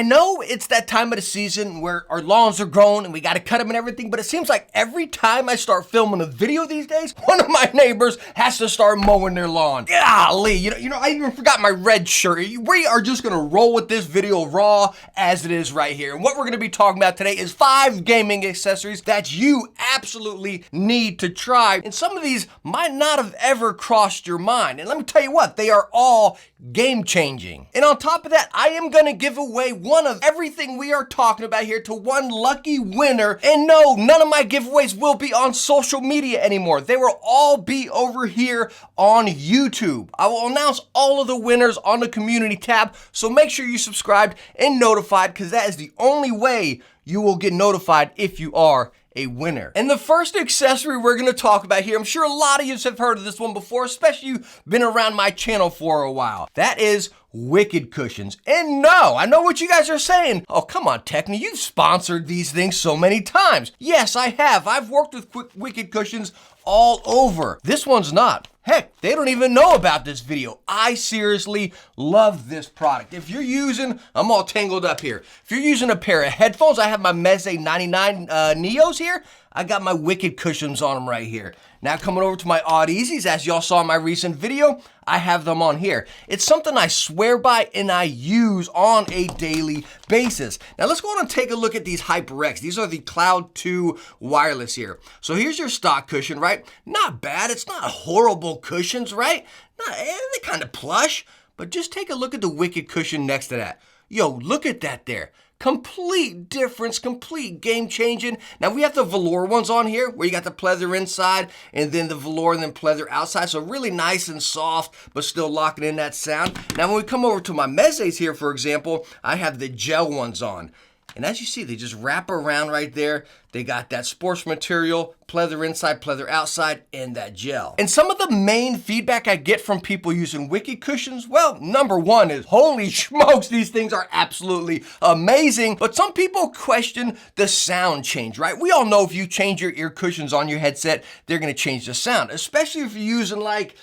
I know it's that time of the season where our lawns are grown and we got to cut them and everything, but it seems like every time I start filming a video these days, one of my neighbors has to start mowing their lawn. Golly, you know, I even forgot my red shirt. We are just gonna roll with this video raw as it is right here. And what we're gonna be talking about today is 5 gaming accessories that you absolutely need to try. And some of these might not have ever crossed your mind. And let me tell you what, they are all game changing. And on top of that, I am gonna give away one of everything we are talking about here to one lucky winner. And no, none of my giveaways will be on social media anymore. They will all be over here on YouTube. I will announce all of the winners on the community tab, so make sure you subscribed and notified, because that is the only way you will get notified if you are a winner. And the first accessory we're gonna talk about here, I'm sure a lot of you have heard of this one before, especially you've been around my channel for a while. That is Wicked cushions. And no, I know what you guys are saying. Oh, come on, Techne, you've sponsored these things so many times. Yes, I have. I've worked with Wicked cushions all over. This one's not. Heck, they don't even know about this video. I seriously love this product. If you're using, I'm all tangled up here. If you're using a pair of headphones, I have my Meze 99 Neos here. I got my Wicked cushions on them right here. Now coming over to my Audezys, as y'all saw in my recent video, I have them on here. It's something I swear by and I use on a daily basis. Now let's go on and take a look at these HyperX. These are the Cloud 2 wireless here. So here's your stock cushion, right? Not bad. It's not horrible cushions, right? They're kind of plush, but just take a look at the Wicked cushion next to that. Yo, look at that there. Complete difference, complete game changing. Now we have the velour ones on here where you got the pleather inside and then the velour and then pleather outside. So really nice and soft, but still locking in that sound. Now when we come over to my Mezes here, for example, I have the gel ones on. And as you see, they just wrap around right there. They got that sports material, pleather inside, pleather outside, and that gel. And some of the main feedback I get from people using Wicked cushions, well, number one is, holy smokes, these things are absolutely amazing. But some people question the sound change, right? We all know if you change your ear cushions on your headset, they're gonna change the sound, especially if you're using like,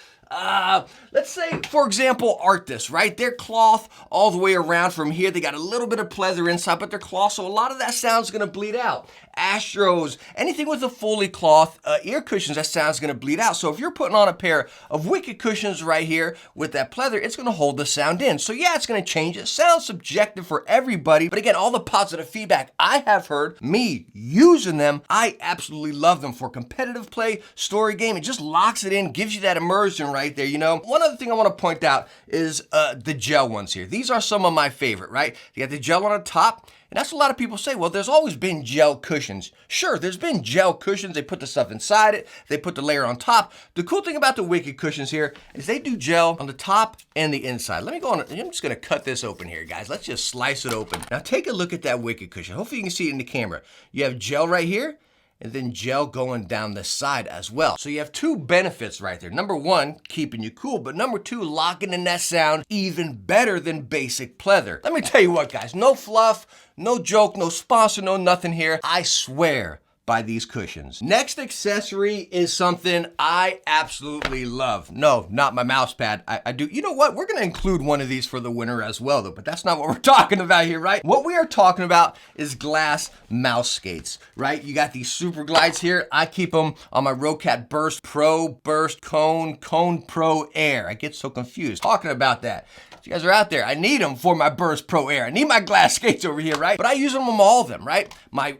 let's say, for example, Arctis, right? They're cloth all the way around from here. They got a little bit of pleather inside, but they're cloth, so a lot of that sound's gonna bleed out. Astros, anything with a fully cloth ear cushions, that sound's gonna bleed out. So if you're putting on a pair of Wicked cushions right here with that pleather, it's gonna hold the sound in. So yeah, it's gonna change. It sounds subjective for everybody, but again, all the positive feedback I have heard, me using them, I absolutely love them for competitive play, story game. It just locks it in, gives you that immersion right there, you know? One other thing I wanna point out is the gel ones here. These are some of my favorite, right? You got the gel on the top, and that's what a lot of people say, well, there's always been gel cushions. Sure, there's been gel cushions. They put the stuff inside it. They put the layer on top. The cool thing about the Wicked cushions here is they do gel on the top and the inside. Let me go on, I'm just gonna cut this open here, guys. Let's just slice it open. Now take a look at that Wicked cushion. Hopefully you can see it in the camera. You have gel right here, and then gel going down the side as well. So you have 2 benefits right there. Number 1, keeping you cool, but number 2, locking in that sound even better than basic pleather. Let me tell you what, guys, no fluff, no joke, no sponsor, no nothing here. I swear by these cushions. Next accessory is something I absolutely love. No, not my mouse pad. I do, you know what? We're gonna include one of these for the winner as well though, but that's not what we're talking about here, right? What we are talking about is glass mouse skates, right? You got these super glides here. I keep them on my Rocat Burst Pro, Burst Cone, Cone Pro Air. I get so confused talking about that. You guys are out there. I need them for my Burst Pro Air. I need my glass skates over here, right? But I use them on all of them, right? My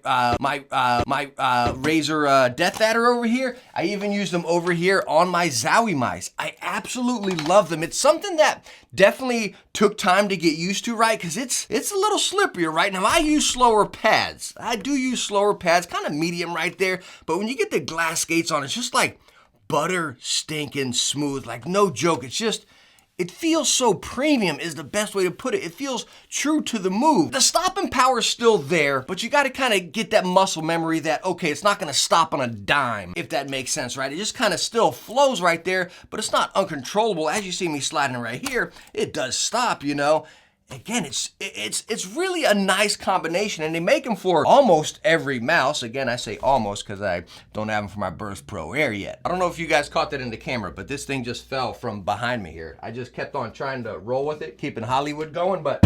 Razer Death Adder over here. I even use them over here on my Zowie mice. I absolutely love them. It's something that definitely took time to get used to, right? Because it's a little slipperier, right? Now I use slower pads. I do use slower pads, kind of medium right there. But when you get the glass skates on, it's just like butter stinking smooth. Like no joke. It's just, it feels so premium is the best way to put it. It feels true to the move. The stopping power is still there, but you gotta kind of get that muscle memory that, okay, it's not gonna stop on a dime, if that makes sense, right? It just kind of still flows right there, but it's not uncontrollable. As you see me sliding right here, it does stop, you know? Again, it's really a nice combination, and they make them for almost every mouse. Again, I say almost because I don't have them for my Burst Pro Air yet. I don't know if you guys caught that in the camera, but this thing just fell from behind me here. I just kept on trying to roll with it, keeping Hollywood going, but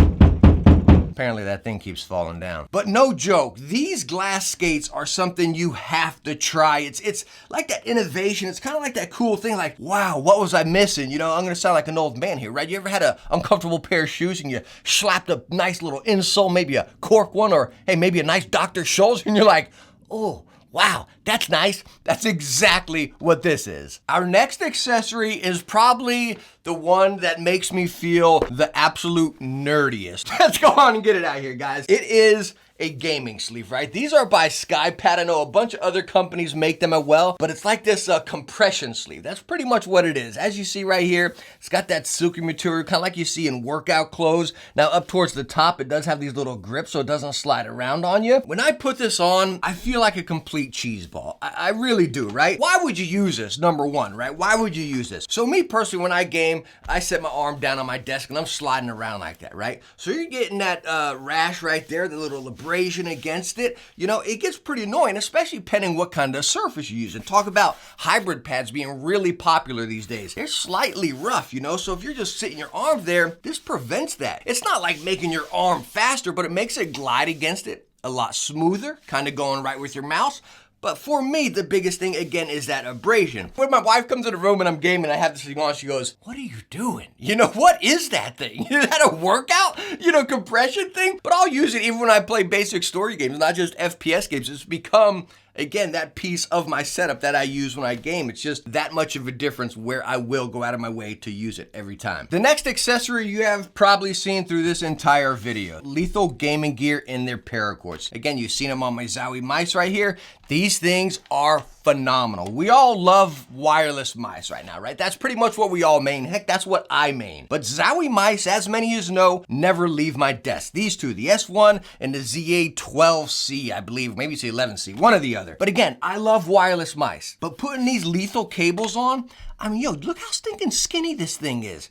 Apparently that thing keeps falling down. But no joke, these glass skates are something you have to try. It's like that innovation. It's kind of like that cool thing, like, wow, what was I missing? You know, I'm gonna sound like an old man here, right? You ever had an uncomfortable pair of shoes and you slapped a nice little insole, maybe a cork one, or hey, maybe a nice Dr. Scholl's, and you're like, oh, wow, that's nice. That's exactly what this is. Our next accessory is probably the one that makes me feel the absolute nerdiest. Let's go on and get it out here, guys. It is a gaming sleeve, right? These are by SkyPad. I know a bunch of other companies make them as well, but it's like this compression sleeve. That's pretty much what it is. As you see right here, it's got that silky material, kind of like you see in workout clothes. Now up towards the top, it does have these little grips so it doesn't slide around on you. When I put this on, I feel like a complete cheese ball. I really do, right? Why would you use this? Number one, right? Why would you use this? So me personally, when I game, I set my arm down on my desk and I'm sliding around like that, right? So you're getting that rash right there, the little abrasion against it. You know, it gets pretty annoying, especially depending what kind of surface you use. And talk about hybrid pads being really popular these days. They're slightly rough, you know, so if you're just sitting your arm there, this prevents that. It's not like making your arm faster, but it makes it glide against it a lot smoother, kind of going right with your mouse. But for me, the biggest thing, again, is that abrasion. When my wife comes in the room and I'm gaming, I have this thing on, she goes, what are you doing? You know, what is that thing? Is that a workout, you know, compression thing? But I'll use it even when I play basic story games, not just FPS games. It's become, again, that piece of my setup that I use when I game. It's just that much of a difference where I will go out of my way to use it every time. The next accessory you have probably seen through this entire video, lethal gaming gear in their Paracords. Again, you've seen them on my Zowie mice right here. These things are phenomenal. We all love wireless mice right now, right? That's pretty much what we all main. Heck, that's what I main. But Zowie mice, as many of you know, never leave my desk. These two, the S1 and the ZA12C, I believe, maybe it's the 11C, one or the other. But again, I love wireless mice. But putting these lethal cables on, I mean, yo, look how stinking skinny this thing is.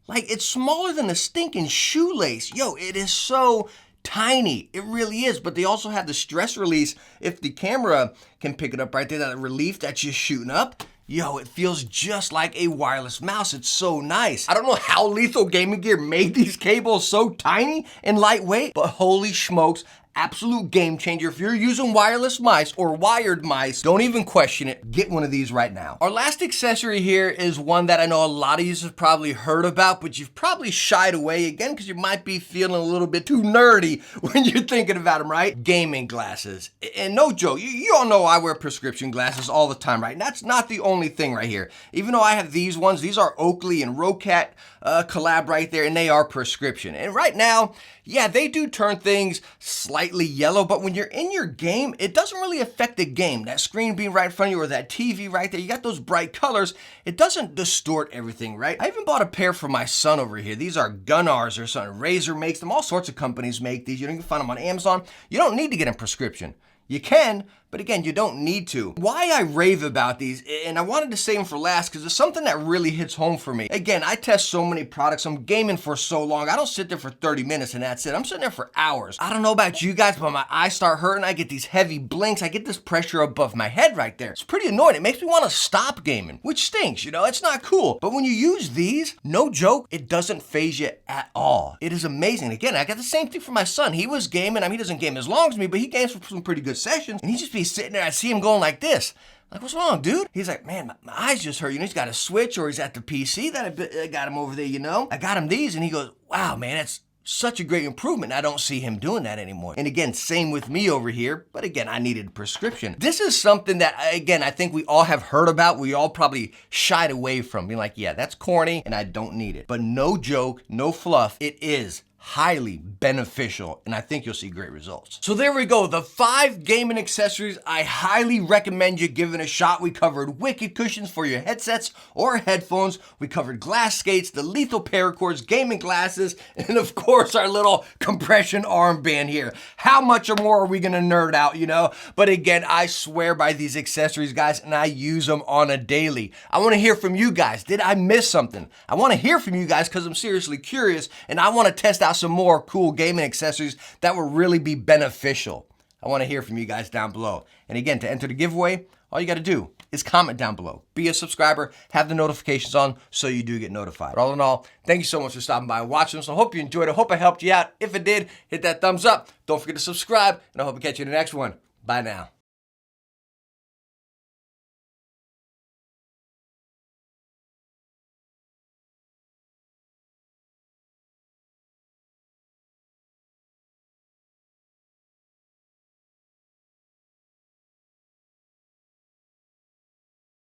Like, it's smaller than a stinking shoelace. Yo, it is so tiny. It really is. But they also have the stress release. If the camera can pick it up right there, that relief that's just shooting up. Yo, it feels just like a wireless mouse. It's so nice. I don't know how Lethal Gaming Gear made these cables so tiny and lightweight, but holy smokes, absolute game changer. If you're using wireless mice or wired mice, don't even question it. Get one of these right now. Our last accessory here is one that I know a lot of you have probably heard about, but you've probably shied away again because you might be feeling a little bit too nerdy when you're thinking about them, right? Gaming glasses. And no joke, you all know I wear prescription glasses all the time, right? And that's not the only thing right here. Even though I have these ones, these are Oakley and Rocat collab right there, and they are prescription. And right now, yeah, they do turn things slightly yellow, but when you're in your game, it doesn't really affect the game. That screen being right in front of you or that TV right there, you got those bright colors, it doesn't distort everything, right? I even bought a pair for my son over here. These are Gunnars or something. Razer makes them. All sorts of companies make these. You can find them on Amazon. You don't need to get a prescription. You can, but again, you don't need to. Why I rave about these, and I wanted to save them for last because it's something that really hits home for me. Again, I test so many products. I'm gaming for so long. I don't sit there for 30 minutes and that's it. I'm sitting there for hours. I don't know about you guys, but my eyes start hurting. I get these heavy blinks. I get this pressure above my head right there. It's pretty annoying. It makes me want to stop gaming, which stinks, you know? It's not cool. But when you use these, no joke, it doesn't phase you at all. It is amazing. Again, I got the same thing for my son. He was gaming. I mean, he doesn't game as long as me, but he games for some pretty good sessions, and he just be sitting there. I see him going like this. Like, what's wrong, dude? He's like, man, my eyes just hurt. You know, he's got a Switch or he's at the PC that I got him over there, you know? I got him these, and he goes, wow, man, that's such a great improvement. I don't see him doing that anymore. And again, same with me over here. But again, I needed a prescription. This is something that, again, I think we all have heard about. We all probably shied away from. Being like, yeah, that's corny and I don't need it. But no joke, no fluff, it is highly beneficial, and I think you'll see great results. So there we go, the 5 gaming accessories I highly recommend you giving a shot. We covered wicked cushions for your headsets or headphones. We covered glass skates, the lethal paracords, gaming glasses, and of course our little compression armband here. How much or more are we gonna nerd out, you know? But again, I swear by these accessories, guys, and I use them on a daily. I wanna hear from you guys. Did I miss something? I wanna hear from you guys because I'm seriously curious, and I wanna test out some more cool gaming accessories that will really be beneficial. I want to hear from you guys down below. And again, to enter the giveaway, all you got to do is comment down below. Be a subscriber, have the notifications on so you do get notified. But all in all, thank you so much for stopping by and watching this. I hope you enjoyed it. I hope I helped you out. If it did, hit that thumbs up. Don't forget to subscribe, and I hope to catch you in the next one. Bye now.